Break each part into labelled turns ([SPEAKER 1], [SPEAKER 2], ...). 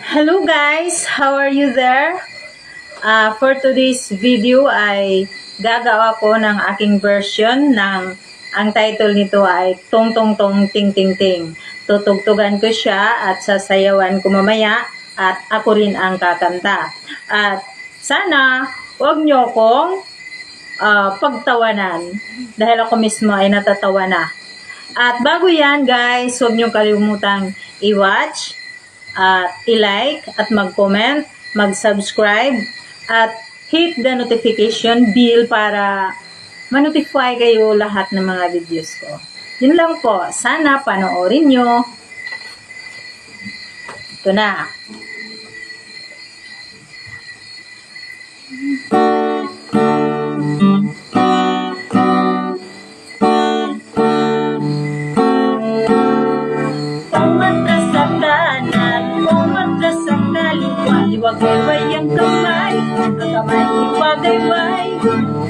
[SPEAKER 1] Hello guys! How are you there? For today's video ay gagawa ko ng aking version ng ang title nito ay Tong Tong Tong Ting Ting Ting. Tutugtugan ko siya at sasayawan ko mamaya at ako rin ang kakanta. At sana huwag nyo akong pagtawanan dahil ako mismo ay natatawa na. At bago yan guys, huwag nyo kalimutang i-watch at i-like at mag-comment, mag-subscribe at hit the notification bell para ma-notify kayo lahat ng mga videos ko. Yun lang po. Sana panoorin nyo. Ito na. Iwagayway ang kamay, ang kamay iwagayway.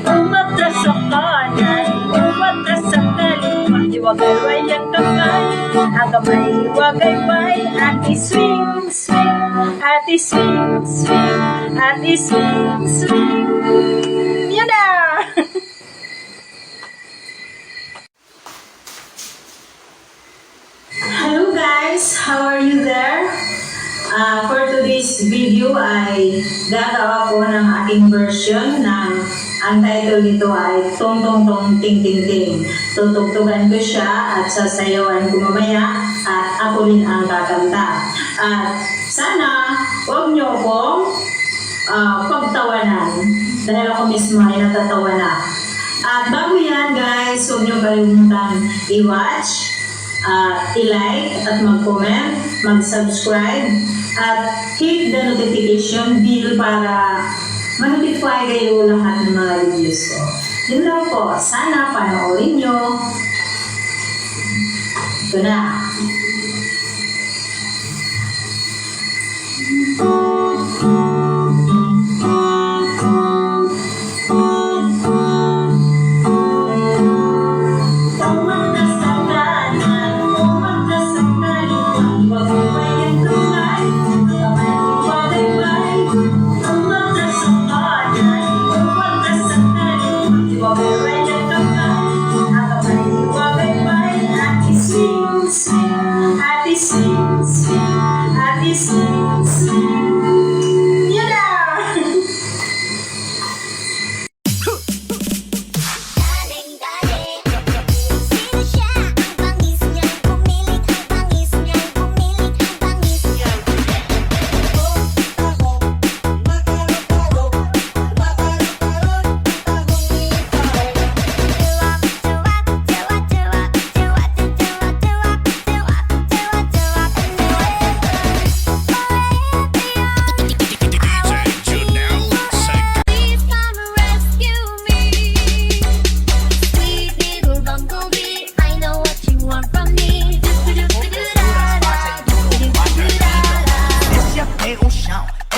[SPEAKER 1] Umatras sa kanan, umatras sa kaliwa. Iwagayway ang kamay, ang kamay iwagayway. Ati swing, swing, ati swing, swing, ati swing, swing. Yan na! Hello guys, how are you there? For today's video ay gagawa ko ng aking version ng ang title nito ay Tong Tong Tong Ting Ting Ting. Tutugtugan ko siya at sasayawan ko mamaya at ako rin ang kakanta. At sana huwag nyo akong pagtawanan dahil ako mismo ay natatawa na. At bago yan guys, huwag nyo kalimutang i-watch, i-like at mag-comment, mag-subscribe at hit the notification bell para ma-notify kayo lahat ng mga videos ko. Yun lang po. Sana panoorin nyo. Ito na.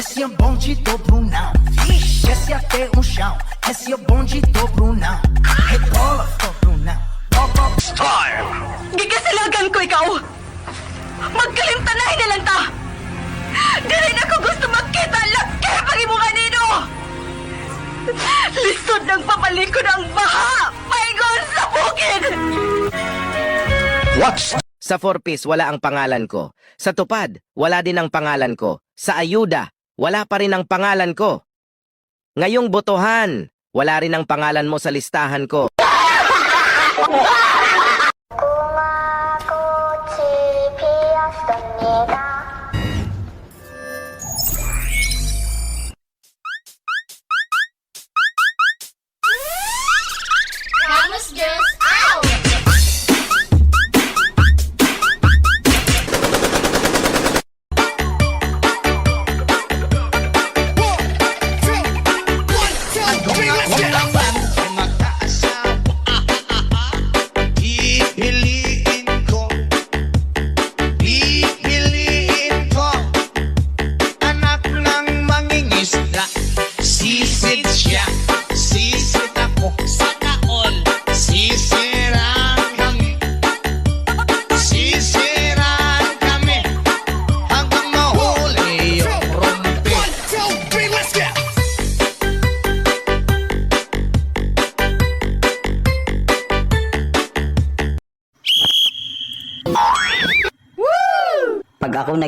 [SPEAKER 2] Esse é bonde do Brunão. Desce até o chão. Esse é bonde do Brunão. Rebola, Brunão.
[SPEAKER 3] Style! Gigasilagan ko ikaw! Magkalimtanahin na lang ta! Di rin ako gusto makita laki pag mo kanino! Lisod ng papalikod ang baha! Paigon sa bukid!
[SPEAKER 2] What's
[SPEAKER 4] Sa 4-piece, wala ang pangalan ko. Sa tupad, wala din ang pangalan ko. Sa ayuda, wala pa rin ang pangalan ko. Ngayong botohan, wala rin ang pangalan mo sa listahan ko.
[SPEAKER 5] Promise Girls out!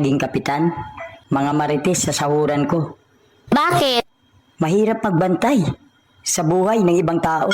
[SPEAKER 6] maging kapitan. Mga marites sa sahuran ko.
[SPEAKER 5] Bakit?
[SPEAKER 6] Mahirap magbantay sa buhay ng ibang tao.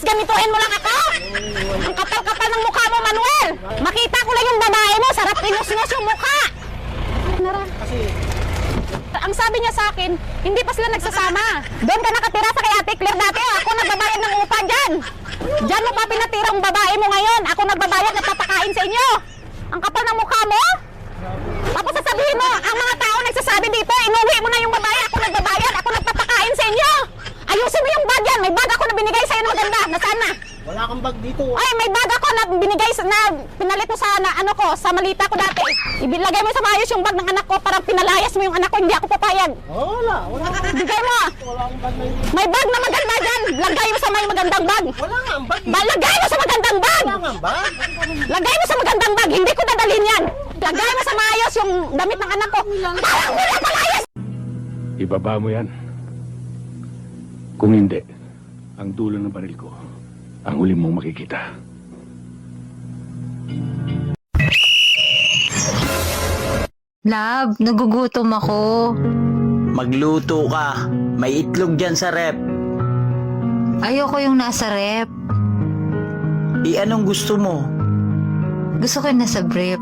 [SPEAKER 3] Ganituhin mo lang ako? Ang kapal-kapal ng mukha mo, Manuel! Makita ko lang yung babae mo, sarap inus-nus yung mukha! Ang sabi niya sa akin, hindi pa sila nagsasama. Doon ka nakatira sa kay Ate Claire dati, ako nagbabayad ng upa dyan. Diyan mo pa pinatira ang babae mo ngayon, ako nagbabayad at papakain sa inyo. Ang kapal ng mukha mo? Tapos sasabihin mo, ang mga tao nagsasabi dito, inuwi mo na yung babae, ako nagbabayad, ako nagpapakain sa inyo. Ayusin mo yung bag yan, may bag ako na binigay sa'yo na maganda, nasaan na?
[SPEAKER 7] Wala kang bag dito.
[SPEAKER 3] Ay, may bag ako na binigay na pinalit mo sa sa malita ko dati. Ibilagay mo sa maayos yung bag ng anak ko, parang pinalayas mo yung anak ko, hindi ako papayag.
[SPEAKER 7] Wala kang
[SPEAKER 3] Bigay mo.
[SPEAKER 7] wala akong bag na yun.
[SPEAKER 3] May bag na maganda dyan. Lagay mo sa may magandang bag.
[SPEAKER 7] Wala nga ang bag.
[SPEAKER 3] Lagay mo sa magandang bag.
[SPEAKER 7] Wala nga ang bag.
[SPEAKER 3] Lagay mo sa magandang bag. Hindi ko dadalhin yan. Lagay mo sa maayos yung damit ng anak ko. Parang wala palayas.
[SPEAKER 8] Ibaba mo yan. Kung hindi, ang dulo ng baril ko, ang huli mong makikita.
[SPEAKER 9] Love, nagugutom ako.
[SPEAKER 10] Magluto ka. May itlog dyan sa rep.
[SPEAKER 9] Ayoko yung nasa rep.
[SPEAKER 10] Anong gusto mo?
[SPEAKER 9] Gusto ko yung nasa brief.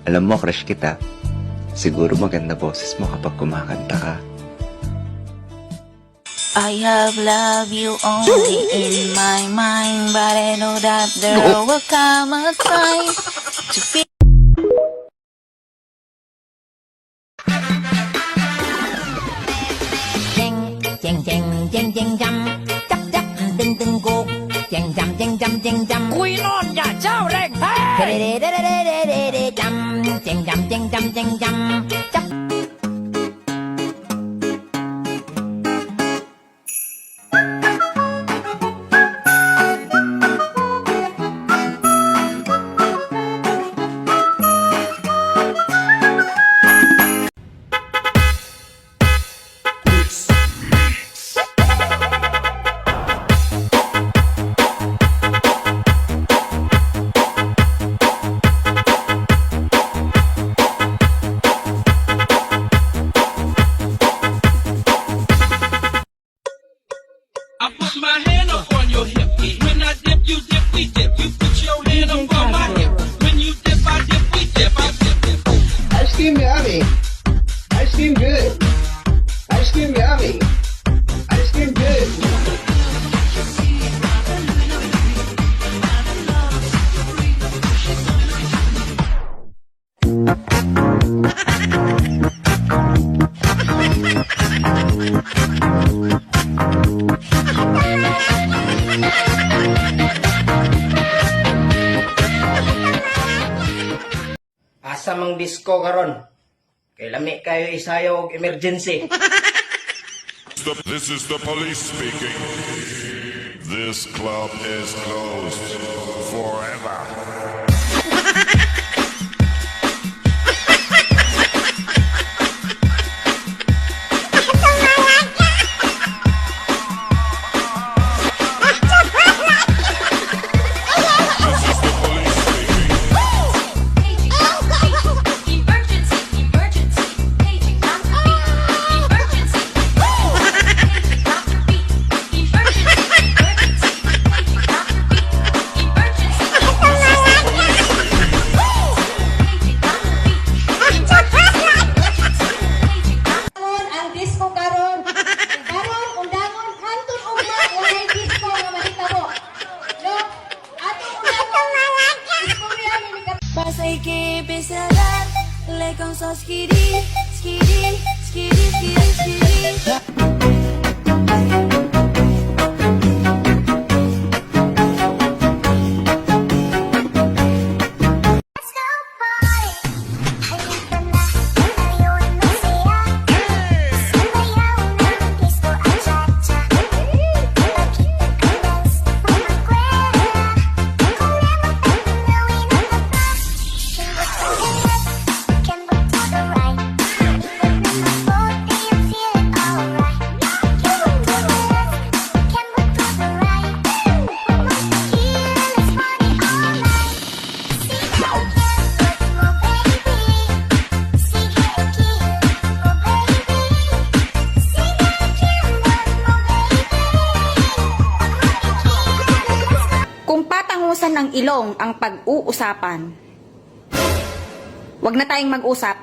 [SPEAKER 11] Alam mo, crush kita. Siguro maganda boses mo kapag kumakanta ka.
[SPEAKER 3] I have loved you only in my mind, but I know that there will come a time to feel.
[SPEAKER 2] Cheng cheng cheng cheng chăm chắc chắc tinh tinh cô cheng chăm quy non nhà trao đèn chăm cheng chăm chắc.
[SPEAKER 12] I put my hand up on your hip. When I dip, you dip, we dip. You put your hand up on my hip. When you dip, I dip, we dip. I dip.
[SPEAKER 7] Ice cream yummy. Ice cream good. Ice cream yummy. Ice cream good.
[SPEAKER 10] Asa mang disco karon? Kay lami kayo isayaw og emergency.
[SPEAKER 13] This is the police speaking. This club is closed forever.
[SPEAKER 5] Dale con sos skiri, skiri, skiri, skiri, skiri.
[SPEAKER 3] Kung patangusan ng ilong ang pag-uusapan, wag na tayong mag-usap.